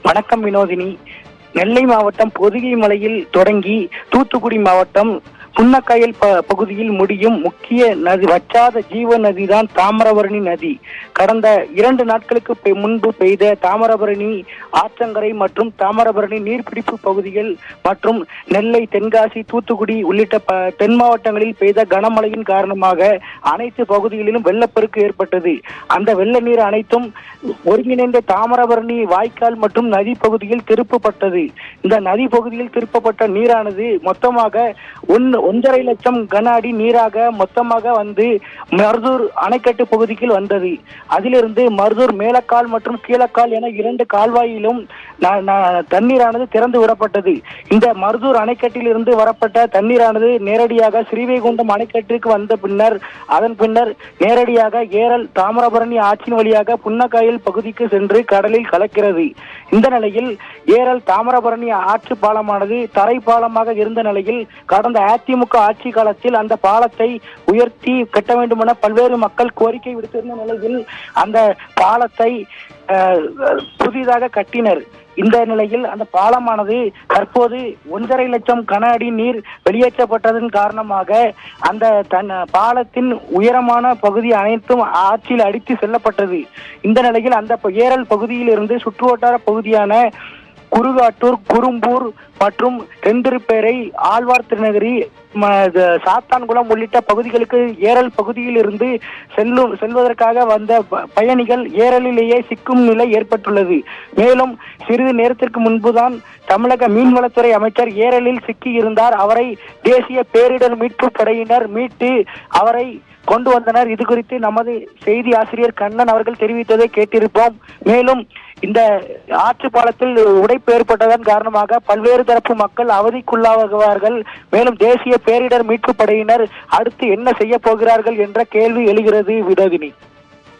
வணக்கம் வினோதினி. நெல்லை மாவட்டம் பொதிகை மலையில் தொடங்கி தூத்துக்குடி மாவட்டம் புன்னக்காயல் பகுதியில் முடியும் முக்கிய நதி, வற்றாத ஜீவ நதிதான் தாமிரபரணி நதி. கடந்த 2 நாட்களுக்கு முன்பு பெய்த தாமிரபரணி ஆற்றங்கரை மற்றும் தாமிரபரணி நீர்பிடிப்பு பகுதிகள் மற்றும் நெல்லை, தென்காசி, தூத்துக்குடி உள்ளிட்ட தென் மாவட்டங்களில் பெய்த கனமழையின் காரணமாக அனைத்து பகுதிகளிலும் வெள்ளப்பெருக்கு ஏற்பட்டது. அந்த வெள்ள நீர் அனைத்தும் ஒருங்கிணைந்த தாமிரபரணி வாய்க்கால் மற்றும் நதி பகுதியில் திருப்பப்பட்டது. இந்த நதி பகுதியில் திருப்பப்பட்ட நீரானது மொத்தமாக 1.5 லட்சம் கன அடி நீராக மொத்தமாக வந்து மருதூர் அணைக்கட்டு பகுதிக்கு வந்தது. அதிலிருந்து மருதூர் மேலக்கால் மற்றும் கீழக்கால் என 2 கால்வாயிலும் தண்ணீரானது திறந்து விடப்பட்டது. இந்த மருதூர் அணைக்கட்டில் இருந்து வரப்பட்ட தண்ணீரானது நேரடியாக ஸ்ரீவைகுண்டம் அணைக்கட்டுக்கு வந்த பின்னர் அதன் பின்னர் நேரடியாக ஏரல் தாமிரபரணி ஆற்றின் வழியாக புன்னக்காயல் பகுதிக்கு சென்று கடலில் கலக்கிறது. இந்த நிலையில் ஏரல் தாமிரபரணி ஆற்று பாலமானது தரை பாலமாக இருந்த நிலையில் கடந்த அதிமுக ஆட்சி காலத்தில் அந்த பாலத்தை உயர்த்தி கட்ட வேண்டும் என பல்வேறு மக்கள் கோரிக்கை விடுத்திருந்த நிலையில் அந்த பாலத்தை புதிதாக கட்டினர். இந்த நிலையில் அந்த பாலமானது தற்போது 1.5 லட்சம் கன அடி நீர் வெளியேற்றப்பட்டதன் காரணமாக அந்த பாலத்தின் உயரமான பகுதி அனைத்தும் ஆற்றில் அடித்து செல்லப்பட்டது. இந்த நிலையில் அந்த ஏரல் பகுதியில் இருந்து சுற்றுவட்டார பகுதியான குருகாட்டூர், குறும்பூர் மற்றும் தென்திருப்பேரை, ஆழ்வார் திருநகரி, சாத்தான்குளம் உள்ளிட்ட பகுதிகளுக்கு ஏரல் பகுதியில் இருந்து செல்வதற்காக வந்த பயணிகள் ஏரலிலேயே சிக்கும் நிலை ஏற்பட்டுள்ளது. மேலும் சிறிது நேரத்திற்கு முன்புதான் தமிழக மீன்வளத்துறை அமைச்சர் ஏரலில் சிக்கி இருந்தார். அவரை தேசிய பேரிடர் மீட்பு படையினர் மீட்டு அவரை கொண்டு வந்தனர். இது குறித்து நமது செய்தி ஆசிரியர் கண்ணன் அவர்கள் தெரிவித்ததை கேட்டிருப்போம். மேலும் இந்த ஆற்று பாலத்தில் உடைப்பு ஏற்பட்டதன் காரணமாக பல்வேறு தரப்பு மக்கள் அவதிக்குள்ளாகுவார்கள். மேலும் தேசிய பேரிடர் மீட்பு படையினர் அடுத்து என்ன செய்ய போகிறார்கள் என்ற கேள்வி எழுகிறது வினோதினி.